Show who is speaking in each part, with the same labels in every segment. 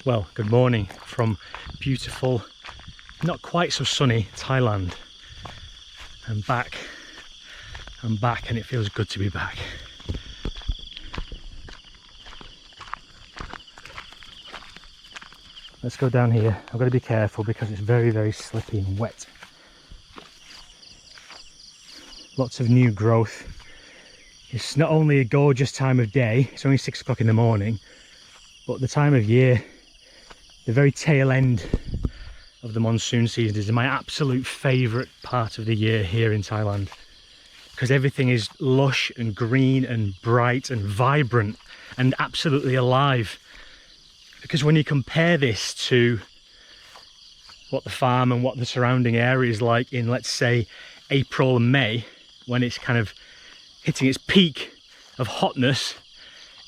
Speaker 1: Well, good morning from beautiful, not quite so sunny Thailand. I'm back and it feels good to be back. Let's go down here. I've got to be careful because it's very, very slippy and wet. Lots of new growth. It's not only a gorgeous time of day, it's only 6 o'clock in the morning, but the time of year, the very tail end of the monsoon season is my absolute favourite part of the year here in Thailand, because everything is lush and green and bright and vibrant and absolutely alive. Because when you compare this to what the farm and what the surrounding area is like in, let's say, April and May, when it's kind of hitting its peak of hotness,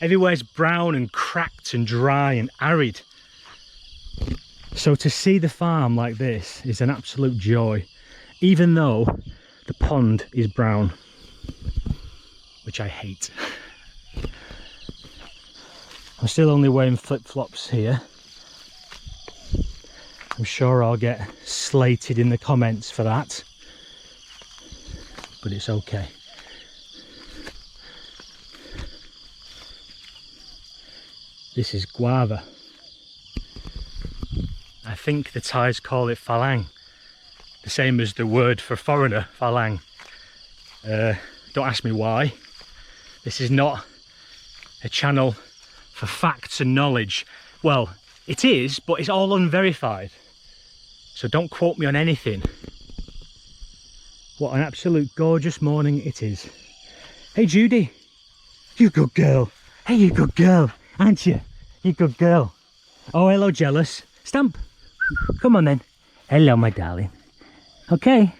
Speaker 1: everywhere's brown and cracked and dry and arid. So to see the farm like this is an absolute joy, even though the pond is brown, which I hate. I'm still only wearing flip-flops here. I'm sure I'll get slated in the comments for that, but it's okay. This is guava. I think the Thais call it phalang, the same as the word for foreigner, phalang. Don't ask me why. This is not a channel for facts and knowledge. Well, it is, but it's all unverified. So don't quote me on anything. What an absolute gorgeous morning it is. Hey Judy, you good girl. Hey, you good girl, aren't you? You good girl. Oh, hello, jealous. Stamp. Come on then. Hello, my darling. Okay.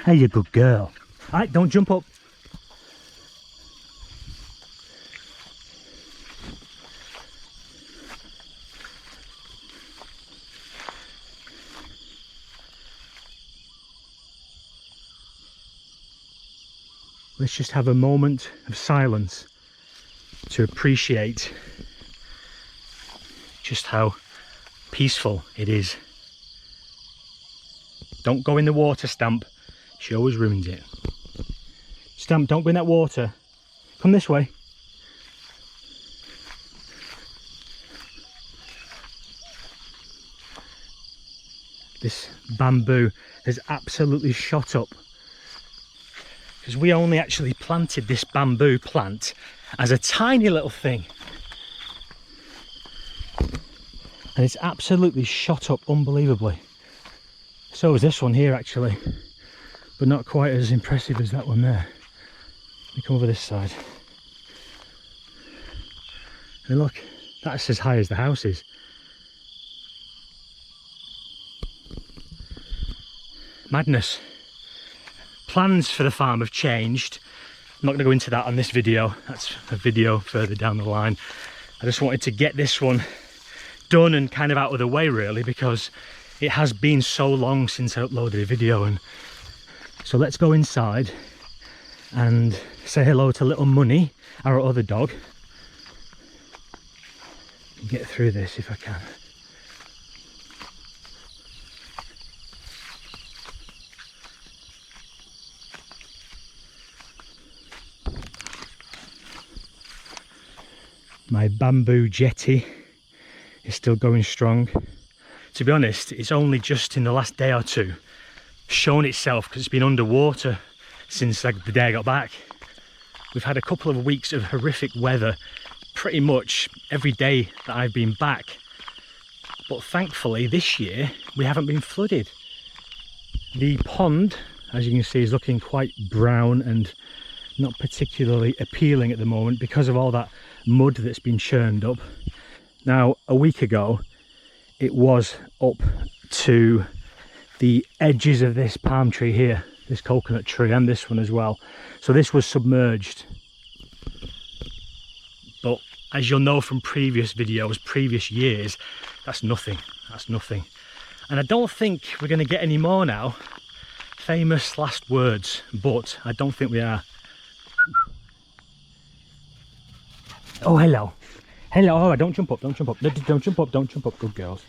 Speaker 1: Hey, you good girl. All right, don't jump up. Let's just have a moment of silence to appreciate just how peaceful it is. Don't go in the water, Stamp. She always ruins it. Stamp, don't go in that water. Come this way. This bamboo has absolutely shot up, because we only actually planted this bamboo plant as a tiny little thing. And it's absolutely shot up unbelievably. So is this one here actually, but not quite as impressive as that one there. Let me come over this side. And look, that's as high as the house is. Madness. Plans for the farm have changed. I'm not going to go into that on this video. That's a video further down the line. I just wanted to get this one done and kind of out of the way really, because it has been so long since I uploaded a video. And so let's go inside and say hello to little Money, our other dog. Get through this if I can. My bamboo jetty is still going strong. To be honest, it's only just in the last day or two shown itself, because it's been underwater since the day I got back. We've had a couple of weeks of horrific weather pretty much every day that I've been back, but thankfully this year we haven't been flooded. The pond, as you can see, is looking quite brown and not particularly appealing at the moment because of all that mud that's been churned up. Now, a week ago it was up to the edges of this palm tree here, this coconut tree, and this one as well. So this was submerged. But as you'll know from previous videos, previous years, that's nothing. That's nothing. And I don't think we're going to get any more now. Famous last words, but I don't think we are. Oh, hello. Hello, all right, don't jump up, don't jump up. No, don't jump up, don't jump up. Good girls.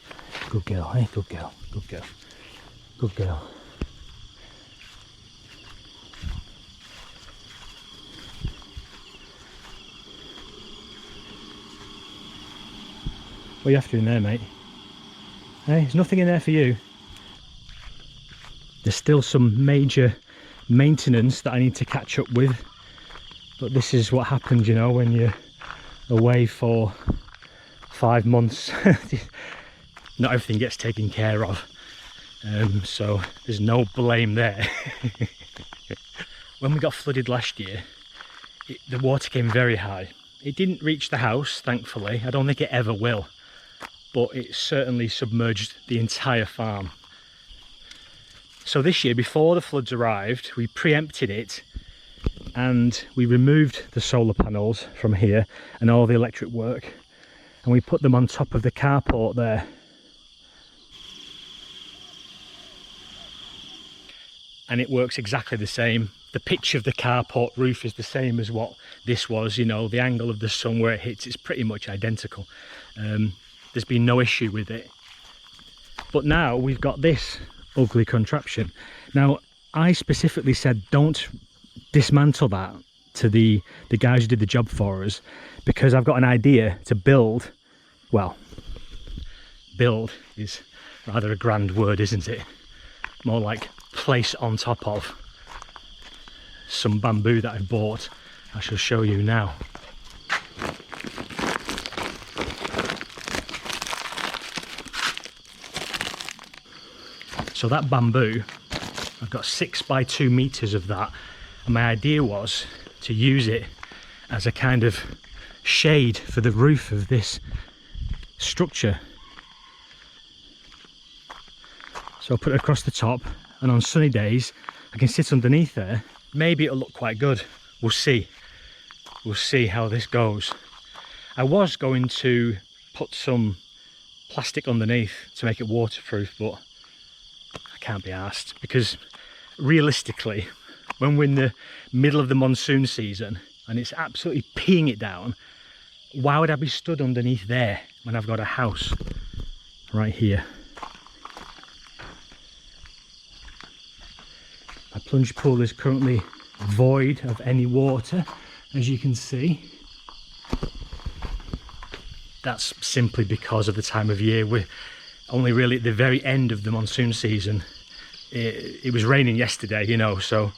Speaker 1: Good girl, hey, good girl, good girl. Good girl. What are you after in there, mate? Hey, there's nothing in there for you. There's still some major maintenance that I need to catch up with. But this is what happens, you know, when you're away for 5 months. Not everything gets taken care of. So there's no blame there. When we got flooded last year, the water came very high. It didn't reach the house, thankfully. I don't think it ever will. But it certainly submerged the entire farm. So this year, before the floods arrived, we preempted it and we removed the solar panels from here and all the electric work, and we put them on top of the carport there. And it works exactly the same. The pitch of the carport roof is the same as what this was, you know, the angle of the sun where it hits is pretty much identical. There's been no issue with it. But now we've got this ugly contraption. Now, I specifically said don't dismantle that to the guys who did the job for us, because I've got an idea to build, well, build is rather a grand word, isn't it? More like place on top of some bamboo that I've bought. I shall show you now. So that bamboo, I've got 6 by 2 meters of that, and my idea was to use it as a kind of shade for the roof of this structure. So I'll put it across the top, and on sunny days I can sit underneath there. Maybe it'll look quite good. We'll see. We'll see how this goes. I was going to put some plastic underneath to make it waterproof, but I can't be arsed, because realistically, when we're in the middle of the monsoon season and it's absolutely peeing it down, why would I be stood underneath there when I've got a house right here? My plunge pool is currently void of any water, as you can see. That's simply because of the time of year. We're only really at the very end of the monsoon season. It was raining yesterday, you know, so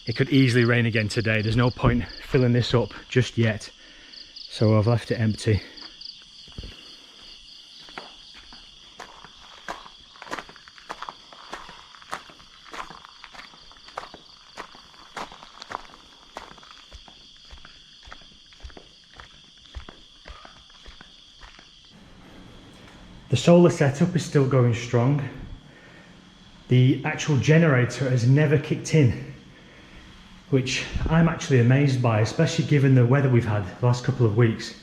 Speaker 1: it could easily rain again today. There's no point filling this up just yet, so I've left it empty. The solar setup is still going strong. The actual generator has never kicked in, which I'm actually amazed by, especially given the weather we've had the last couple of weeks.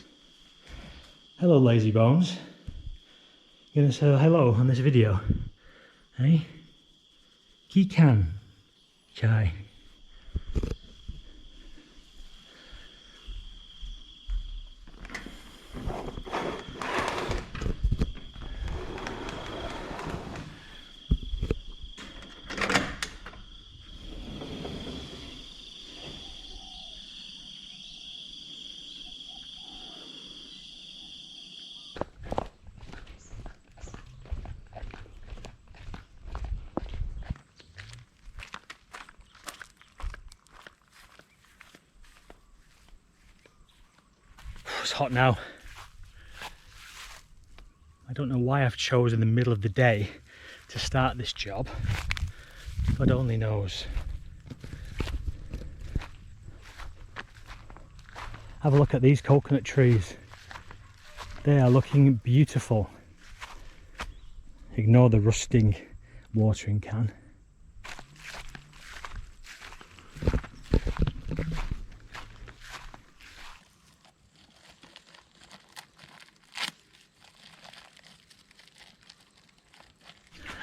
Speaker 1: Hello, lazy bones. You're gonna say hello on this video, hey? Ki kan chai. It's hot now. I don't know why I've chosen the middle of the day to start this job. God only knows. Have a look at these coconut trees. They are looking beautiful. Ignore the rusting watering can.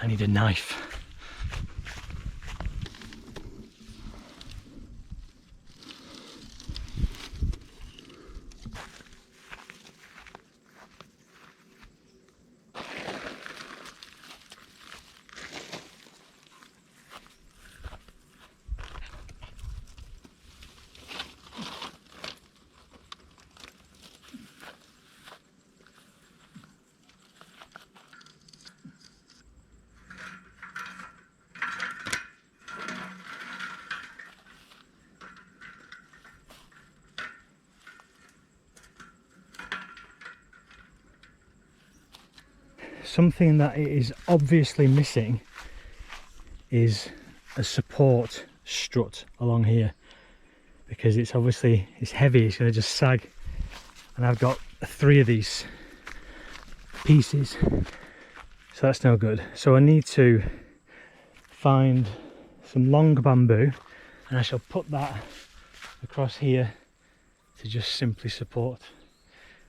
Speaker 1: I need a knife. something that it is obviously missing is a support strut along here, because it's heavy, it's going to just sag, and I've got 3 of these pieces, so that's no good. So I need to find some long bamboo, and I shall put that across here to just simply support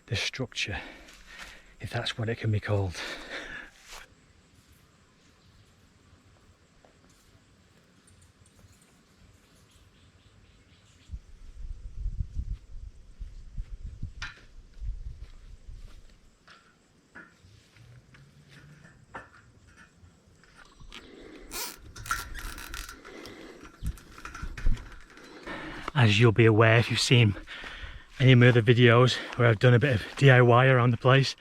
Speaker 1: the structure, if that's what it can be called. As you'll be aware if you've seen any of my other videos where I've done a bit of DIY around the place,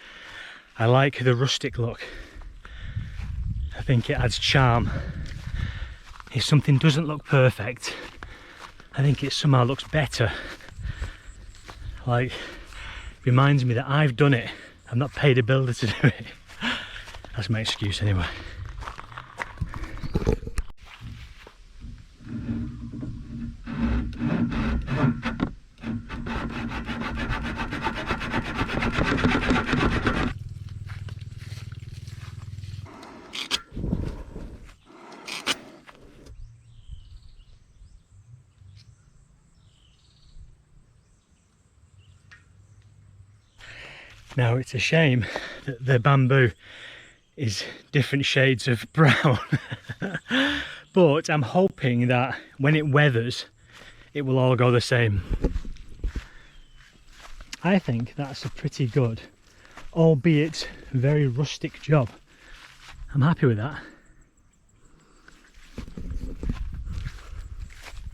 Speaker 1: I like the rustic look. I think it adds charm. If something doesn't look perfect, I think it somehow looks better. Like, reminds me that I've done it. I've not paid a builder to do it. That's my excuse anyway. Now it's a shame that the bamboo is different shades of brown, but I'm hoping that when it weathers it will all go the same. I think that's a pretty good, albeit very rustic job. I'm happy with that.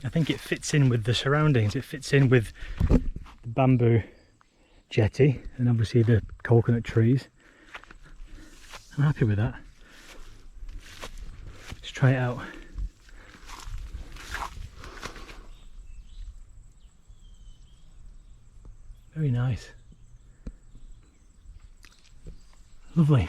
Speaker 1: I think it fits in with the surroundings, it fits in with the bamboo jetty and obviously the coconut trees. I'm happy with that. Let's try it out. Very nice. Lovely.